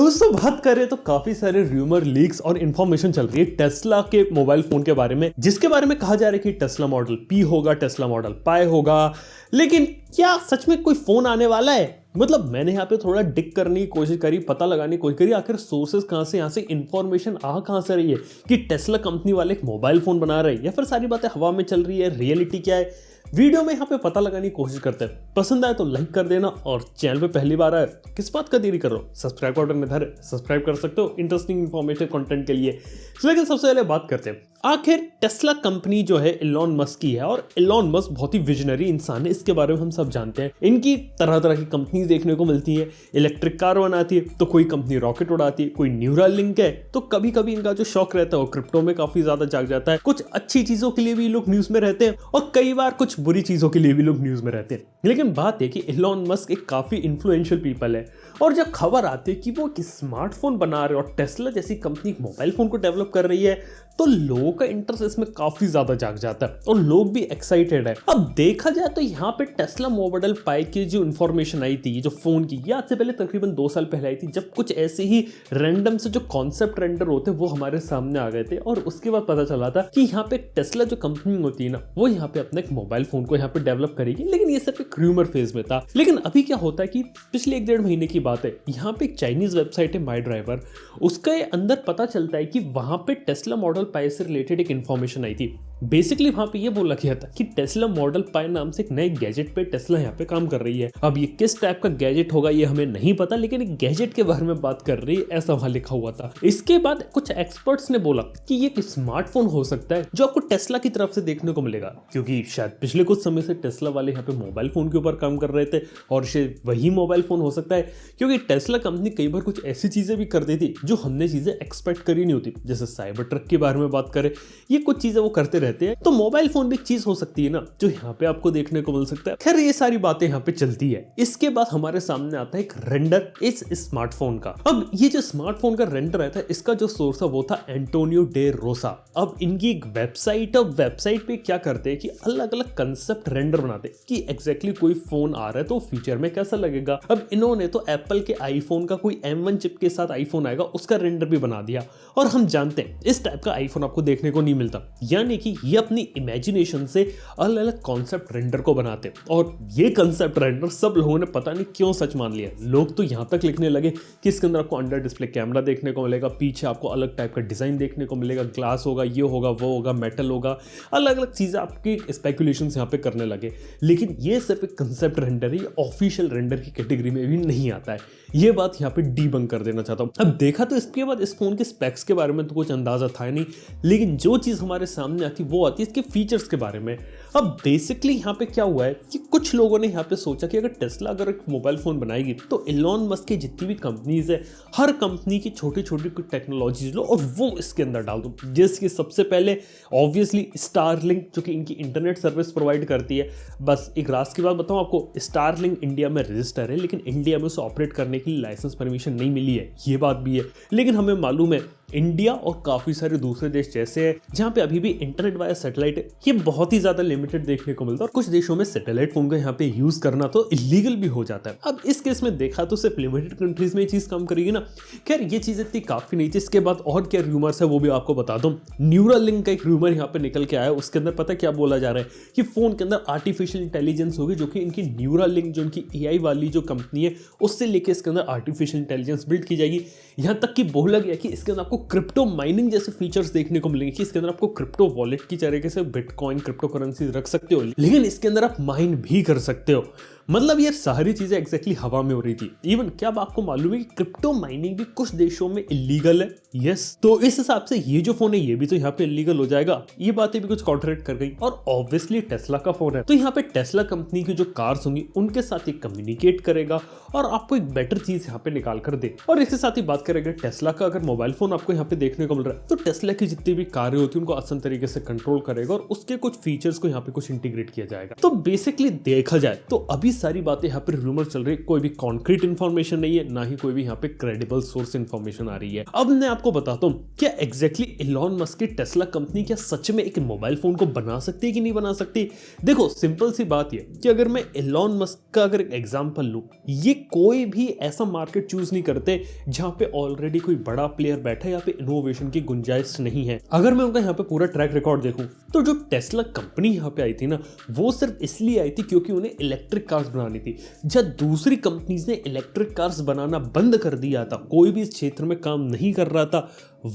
दोस्तों बात करें तो काफी सारे रूमर लीक्स और इंफॉर्मेशन चल रही है टेस्ला के मोबाइल फोन के बारे में, जिसके बारे में कहा जा रहा है कि टेस्ला मॉडल पी होगा, टेस्ला मॉडल पाई होगा। लेकिन क्या सच में कोई फोन आने वाला है? मतलब मैंने यहाँ पे थोड़ा डिग करने की कोशिश करी, पता लगाने की कोशिश करी आखिर सोर्सेज कहाँ से, यहाँ से इंफॉर्मेशन कहाँ से रही है कि टेस्ला कंपनी वाले एक मोबाइल फोन बना रहे हैं, या फिर सारी बातें हवा में चल रही है, रियलिटी क्या है। वीडियो में यहाँ पे पता लगाने की कोशिश करते हैं। पसंद आए तो लाइक कर देना, और चैनल पे पहली बार आए किस बात का देरी कर रहे हो, सब्सक्राइब बटन में धरे सब्सक्राइब कर सकते हो इंटरेस्टिंग इन्फॉर्मेशन कंटेंट के लिए। लेकिन सबसे पहले बात करते हैं आखिर टेस्ला कंपनी जो है इलॉन मस्क की है, और इलॉन मस्क बहुत ही विजनरी इंसान है, इसके बारे में हम सब जानते हैं। इनकी तरह तरह की कंपनीज देखने को मिलती है, इलेक्ट्रिक कार बनाती है तो कोई कंपनी रॉकेट उड़ाती है, कोई न्यूरल लिंक है, तो कभी कभी इनका जो शौक रहता है वो क्रिप्टो में काफी ज्यादा जाग जाता है। कुछ अच्छी चीजों के लिए भी लोग न्यूज में रहते हैं और कई बार कुछ बुरी चीजों के लिए भी लोग न्यूज में रहते हैं। लेकिन बात है कि इलॉन मस्क एक काफी इन्फ्लुएंशियल पीपल है, और जब खबर आती है कि वो एक स्मार्टफोन बना रहे और टेस्ला जैसी कंपनी मोबाइल फोन को डेवलप कर रही है, तो लोगों का इंटरेस्ट इसमें काफी ज्यादा जाग जाता है और लोग भी एक्साइटेड है। अब देखा जाए तो यहाँ पे टेस्ला मॉडल पाई की जो इन्फॉर्मेशन आई थी, जो फोन की, ये आज से पहले तकरीबन 2 साल पहले आई थी, जब कुछ ऐसे ही रैंडम से जो कॉन्सेप्ट रेंडर होते वो हमारे सामने आ गए थे, और उसके बाद पता चला था कि यहाँ पे टेस्ला जो कंपनी होती है ना, वो यहाँ पे अपने एक मोबाइल फोन को यहाँ पे डेवलप करेगी। लेकिन ये सिर्फ एक र्यूमर फेज में था। लेकिन अभी क्या होता है कि पिछले 1-1.5 महीने की बात है, यहाँ पे एक चाइनीज वेबसाइट है माई ड्राइवर, उसके अंदर पता चलता है कि वहां पे टेस्ला मॉडल पाई से रिलेटेड एक इन्फॉर्मेशन आई थी। बेसिकली वहां पे ये बोला गया था कि टेस्ला मॉडल पाई नाम से एक नए गैजेट पे टेस्ला यहाँ पे काम कर रही है। अब ये किस टाइप का गैजेट होगा ये हमें नहीं पता, लेकिन एक गैजेट के बारे में बात कर रही है, ऐसा वहां लिखा हुआ था। इसके बाद कुछ एक्सपर्ट्स ने बोला कि ये एक स्मार्टफोन हो सकता है जो आपको टेस्ला की तरफ से देखने को मिलेगा, क्योंकि शायद पिछले कुछ समय से टेस्ला वाले यहाँ पे मोबाइल फोन के ऊपर काम कर रहे थे, और शायद वही मोबाइल फोन हो सकता है, क्योंकि टेस्ला कंपनी कई बार कुछ ऐसी चीजें भी कर देती जो हमने चीजें एक्सपेक्ट करी नहीं होती। जैसे साइबर ट्रक के बारे में बात करें, ये कुछ चीजें वो करते रहते हैं, तो मोबाइल फोन भी एक चीज हो सकती है ना जो यहाँ पे आपको देखने को मिल सकता है। खैर ये सारी बातें यहाँ पे चलती है। इसके बाद हमारे सामने आता है एक रेंडर इस स्मार्टफोन का। अब ये जो स्मार्टफोन का रेंडर रहता है, इसका जो सोर्स है वो था एंटोनियो डे रोसा। अब इनकी एक वेबसाइट, अब वेबसाइट पे क्या करते हैं कि अलग अलग कंसेप्ट रेंडर बनाते हैं कि एग्जैक्टली कोई फोन आ रहा है तो फ्यूचर में कैसा लगेगा। अब इन्होंने तो एप्पल के आईफोन का कोई M1 चिप के साथ आईफोन आएगा उसका रेंडर भी बना दिया, और हम जानते हैं इस टाइप का आईफोन आपको देखने को नहीं मिलता। यानी कि ये अपनी इमेजिनेशन से अलग अलग कॉन्सेप्ट रेंडर को बनाते हैं, और ये कॉन्सेप्ट रेंडर सब लोगों ने पता नहीं क्यों सच मान लिया। लोग तो यहां तक लिखने लगे कि इसके अंदर आपको अंडर डिस्प्ले कैमरा देखने को मिलेगा, पीछे आपको अलग टाइप का डिजाइन देखने को मिलेगा, ग्लास होगा, ये होगा, वो होगा, मेटल होगा, अलग अलग चीजें आपकी स्पेकुलेशन यहाँ पे करने लगे। लेकिन ये सिर्फ एक कंसेप्ट रेंडर है, ऑफिशियल रेंडर की कैटेगरी में भी नहीं आता है। ये बात यहाँ पे डीबंक कर देना चाहता हूँ। अब देखा तो इसके बाद इस फोन के स्पेक्स के बारे में तो कुछ अंदाजा था नहीं, लेकिन जो चीज हमारे सामने आती वो आती है इसके फीचर्स के बारे में। अब बेसिकली यहाँ पे क्या हुआ है कि कुछ लोगों ने यहाँ पे सोचा कि अगर टेस्ला अगर एक मोबाइल फोन बनाएगी तो इलॉन मस्क की जितनी भी कंपनीज है, हर कंपनी की छोटी छोटी कुछ टेक्नोलॉजीज लो और वो इसके अंदर डाल दो। जिसकी सबसे पहले ऑब्वियसली स्टारलिंक, जो कि इनकी इंटरनेट सर्विस प्रोवाइड करती है। बस एक राज की बात बताऊं आपको, स्टारलिंक इंडिया में रजिस्टर है, लेकिन इंडिया में उसे ऑपरेट करने की लाइसेंस परमिशन नहीं मिली है, ये बात भी है। लेकिन हमें मालूम है इंडिया और काफी सारे दूसरे देश जैसे हैं जहां पे अभी भी इंटरनेट वाया सैटेलाइट है, ये बहुत ही ज्यादा लिमिटेड देखने को मिलता है, और कुछ देशों में सैटेलाइट फोन को यहाँ पे यूज करना तो इलीगल भी हो जाता है। अब इस केस में देखा तो सिर्फ लिमिटेड कंट्रीज में ये चीज काम करेगी ना। खैर ये चीज इतनी काफी नहीं थी। इसके बाद और क्या रूमर्स है वो भी आपको बता दूं। न्यूरल लिंक का एक रूमर यहाँ पे निकल के आया, उसके अंदर पता क्या बोला जा रहा है कि फोन के अंदर आर्टिफिशियल इंटेलिजेंस होगी, जो कि इनकी न्यूरल लिंक, जो इनकी AI वाली जो कंपनी है, उससे लेके इसके अंदर आर्टिफिशियल इंटेलिजेंस बिल्ड की जाएगी। यहाँ तक कि बोला गया कि इसके अंदर आपको क्रिप्टो माइनिंग जैसे फीचर्स देखने को मिलेंगे कि इसके अंदर आपको क्रिप्टो वॉलेट की तरीके से बिटकॉइन, क्रिप्टो करेंसी रख सकते हो, लेकिन इसके अंदर आप माइन भी कर सकते हो। मतलब ये सारी चीजें एग्जैक्टली हवा में हो रही थी। इवन क्या आपको मालूम है कि क्रिप्टो माइनिंग भी कुछ देशों में इलीगल है? यस, तो इस हिसाब से ये जो फोन है ये भी तो यहाँ पे इलीगल हो जाएगा। ये बातें भी कुछ कॉन्ट्रैक्ट कर गई, और ऑब्वियसली टेस्ला का फोन है तो यहाँ पे टेस्ला कंपनी की जो कार्स होंगी उनके साथ ही कम्युनिकेट करेगा और आपको एक बेटर चीज यहाँ पे निकाल कर दे। और इसके साथ ही बात करेंगे टेस्ला का, अगर मोबाइल फोन आपको यहाँ पे देखने को मिल रहा है तो टेस्ला की जितनी भी कारें होती है उनको आसान तरीके से कंट्रोल करेगा, और उसके कुछ फीचर्स को यहाँ पे कुछ इंटीग्रेट किया जाएगा। तो बेसिकली देखा जाए तो अभी सारी बातें यहाँ पे रूमर चल रही है, कोई भी कॉन्क्रीट इन्फॉर्मेशन नहीं है, ना ही कोई भी यहाँ पे क्रेडिबल सोर्स इन्फॉर्मेशन आ रही है। अब मैं आपको बताता हूँ क्या एग्जैक्टली इलॉन मस्क की टेस्ला कंपनी क्या सच में एक मोबाइल फोन को बना सकती है कि नहीं बना सकती। देखो सिंपल सी बात ये कि अगर मैं इलॉन मस्क का अगर एग्जांपल लूं, ये कोई भी ऐसा मार्केट चूज नहीं करते जहां पे ऑलरेडी कोई बड़ा प्लेयर बैठा है, यहाँ पे इनोवेशन की गुंजाइश नहीं है। अगर मैं उनका यहाँ पे पूरा ट्रैक रिकॉर्ड देखूं तो जो टेस्ला कंपनी यहाँ पे आई थी ना, वो सिर्फ इसलिए आई थी क्योंकि उन्हें इलेक्ट्रिक कार्स बनानी थी। जब दूसरी कंपनीज ने इलेक्ट्रिक कार्स बनाना बंद कर दिया था, कोई भी इस क्षेत्र में काम नहीं कर रहा था,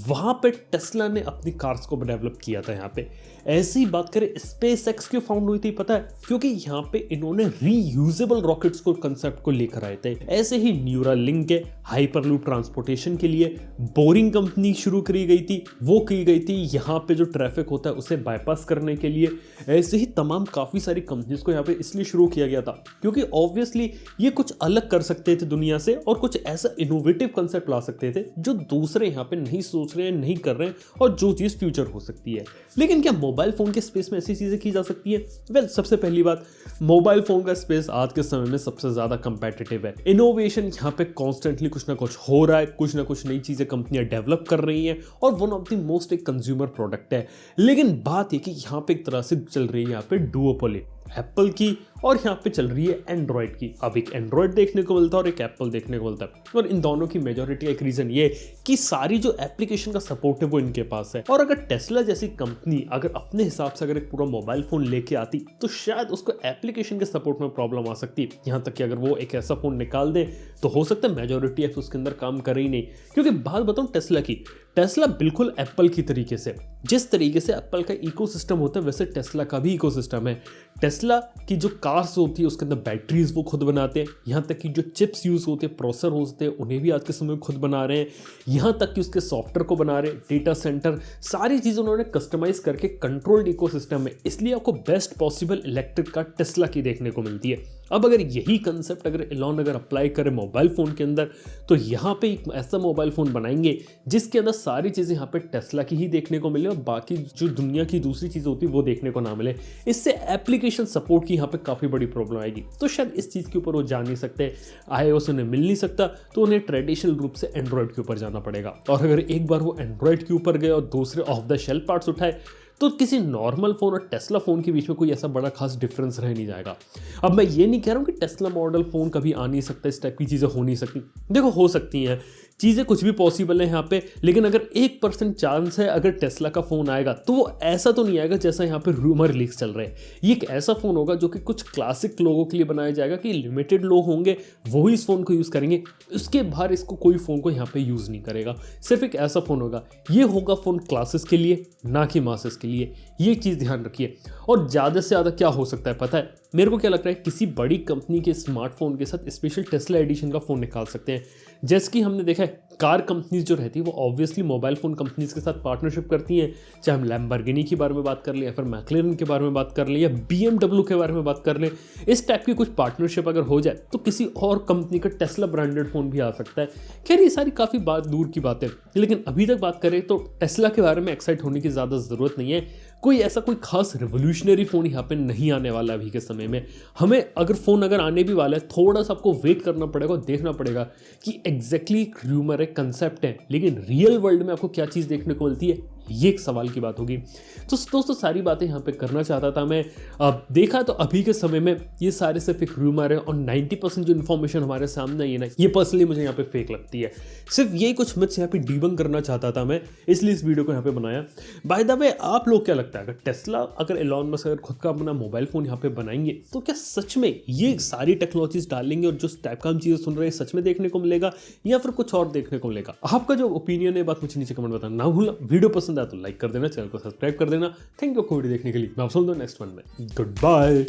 वहां पे टेस्ला ने अपनी कार्स को डेवलप किया था। यहाँ पे ऐसी बात करें स्पेस एक्स क्यों फाउंड हुई थी पता है, क्योंकि यहाँ पे इन्होंने रीयूजेबल रॉकेट्स को कंसेप्ट को लेकर आए थे। ऐसे ही न्यूरालिंक के हाइपरलूप ट्रांसपोर्टेशन के लिए बोरिंग कंपनी शुरू करी गई थी, वो की गई थी यहाँ पे जो ट्रैफिक होता है उसे बाईपास करने के लिए। ऐसे ही तमाम काफी सारी कंपनीज को यहाँ पे इसलिए शुरू किया गया था क्योंकि ऑब्वियसली ये कुछ अलग कर सकते थे दुनिया से और कुछ ऐसा इनोवेटिव कंसेप्ट ला सकते थे जो दूसरे यहाँ पे नहीं सोच रहे हैं, नहीं कर रहे हैं, और जो चीज फ्यूचर हो सकती है। लेकिन क्या मोबाइल फोन के स्पेस में ऐसी चीजें की जा सकती है? वेल, सबसे पहली बात, मोबाइल फोन का स्पेस आज के समय में सबसे ज्यादा कंपेटिटिव है। इनोवेशन यहाँ पे कॉन्स्टेंटली कुछ ना कुछ हो रहा है, कुछ ना कुछ नई चीजें कंपनियां डेवलप कर रही हैं और वन ऑफ द मोस्ट एक कंज्यूमर प्रोडक्ट है। लेकिन बात यह कि यहाँ पे एक तरह से चल रही है यहाँ पे डुओपोली एप्पल की और यहाँ पे चल रही है एंड्रॉयड की। अब एक एंड्रॉयड देखने को मिलता है और एक एप्पल देखने को मिलता है, और इन दोनों की मेजॉरिटी का एक रीजन ये कि सारी जो एप्लीकेशन का सपोर्ट है वो इनके पास है। और अगर टेस्ला जैसी कंपनी अगर अपने हिसाब से अगर एक पूरा मोबाइल फोन लेके आती तो शायद उसको एप्लीकेशन के सपोर्ट में प्रॉब्लम आ सकती। यहाँ तक कि अगर वो एक ऐसा फोन निकाल दे तो हो सकता है मेजॉरिटी ऐप्स उसके अंदर काम करे ही नहीं। क्योंकि बात बताऊं टेस्ला की, टेस्ला बिल्कुल एप्पल की तरीके से, जिस तरीके से एप्पल का इकोसिस्टम होता है वैसे टेस्ला का भी इकोसिस्टम है। टेस्ला की जो कार्स होती है उसके अंदर बैटरीज वो खुद बनाते हैं, यहाँ तक कि जो चिप्स यूज होते हैं, प्रोसेसर होते हैं, उन्हें भी आज के समय में खुद बना रहे हैं, यहाँ तक कि उसके सॉफ्टवेयर को बना रहे हैं, डेटा सेंटर, सारी चीज़ उन्होंने कस्टमाइज करके कंट्रोल्ड इकोसिस्टम में, इसलिए आपको best possible electric car Tesla की देखने को मिलती है। अब अगर यही कंसेप्ट अगर इलॉन अगर अप्लाई करे मोबाइल फोन के अंदर तो यहाँ पे एक ऐसा मोबाइल फोन बनाएंगे जिसके अंदर सारी चीज़ें यहाँ पे टेस्ला की ही देखने को मिले और बाकी जो दुनिया की दूसरी चीज़ होती है वो देखने को ना मिले। इससे एप्लीकेशन सपोर्ट की यहाँ पे काफ़ी बड़ी प्रॉब्लम आएगी। तो शायद इस चीज़ के ऊपर वो जा नहीं सकते, iOS उन्हें मिल नहीं सकता, तो उन्हें ट्रेडिशनल रूप से एंड्रॉयड के ऊपर जाना पड़ेगा। और अगर एक बार वो एंड्रॉयड के ऊपर गए और दूसरे ऑफ द शेल्फ पार्ट्स उठाए तो किसी नॉर्मल फोन और टेस्ला फोन के बीच में कोई ऐसा बड़ा खास डिफरेंस रह नहीं जाएगा। अब मैं ये नहीं कह रहा हूँ कि टेस्ला मॉडल फोन कभी आ नहीं सकता, इस टाइप की चीज़ें हो नहीं सकती। देखो हो सकती हैं चीज़ें, कुछ भी पॉसिबल है यहाँ पे, लेकिन अगर 1% चांस है अगर टेस्ला का फोन आएगा तो वो ऐसा तो नहीं आएगा जैसा यहाँ पे रूमर लीक्स चल रहे हैं। ये एक ऐसा फोन होगा जो कि कुछ क्लासिक लोगों के लिए बनाया जाएगा कि लिमिटेड लोग होंगे वो ही इस फोन को यूज़ करेंगे, उसके बाहर इसको कोई फोन को यहाँ पे यूज़ नहीं करेगा। सिर्फ एक ऐसा फोन होगा, ये होगा फोन क्लासेस के लिए ना कि मासेस के लिए, ये चीज़ ध्यान रखिए। और ज़्यादा से ज़्यादा क्या हो सकता है पता है, मेरे को क्या लगता है, किसी बड़ी कंपनी के स्मार्टफोन के साथ स्पेशल टेस्ला एडिशन का फ़ोन निकाल सकते हैं। जैसे कि हमने देखा है कार कंपनीज जो रहती है वो ऑब्वियसली मोबाइल फ़ोन कंपनीज के साथ पार्टनरशिप करती हैं, चाहे हम लैम्बोर्गिनी के बारे में बात कर लें या फिर मैक्लेरन के बारे में बात कर लें या BMW के बारे में बात कर लें। इस टाइप की कुछ पार्टनरशिप अगर हो जाए तो किसी और कंपनी का टेस्ला ब्रांडेड फ़ोन भी आ सकता है। खैर ये सारी काफ़ी बात दूर की बात है, लेकिन अभी तक बात करें तो टेस्ला के बारे में एक्साइट होने की ज़्यादा ज़रूरत नहीं है। कोई ऐसा कोई खास रिवोल्यूशनरी फ़ोन यहाँ पे नहीं आने वाला अभी के समय में। हमें अगर फ़ोन अगर आने भी वाला है, थोड़ा सा आपको वेट करना पड़ेगा और देखना पड़ेगा कि एग्जैक्टली र्यूमर है, कंसेप्ट है, लेकिन रियल वर्ल्ड में आपको क्या चीज़ देखने को मिलती है, ये एक सवाल की बात होगी। तो दोस्तों सारी बातें यहाँ पे करना चाहता था मैं। अब देखा तो अभी के समय में ये सारे सिर्फ एक र्यूमर है और 90% जो इन्फॉर्मेशन हमारे सामने आई है ना, ये पर्सनली मुझे यहाँ पे फेक लगती है। सिर्फ यही कुछ मिथ्स यहाँ पे डीबंक करना चाहता था मैं, इसलिए इस वीडियो को यहाँ पे बनाया। बाय द वे आप लोग क्या लगता है, अगर टेस्ला अगर एलॉन मस्क अगर खुद का अपना मोबाइल फ़ोन यहाँ पे बनाएंगे तो क्या सच में ये सारी टेक्नोलॉजीज डालेंगे और जो टाइप का हम चीज़ें सुन रहे हैं सच में देखने को मिलेगा या फिर कुछ और देखने को मिलेगा? आपका जो ओपिनियन है बात मुझे नीचे कमेंट बताना ना भूलना। वीडियो पसंद आया तो लाइक कर देना, चैनल को सब्सक्राइब कर देना। थैंक यू वीडियो देखने के लिए। मैं आपसे मिलता हूं नेक्स्ट वन में। Good bye.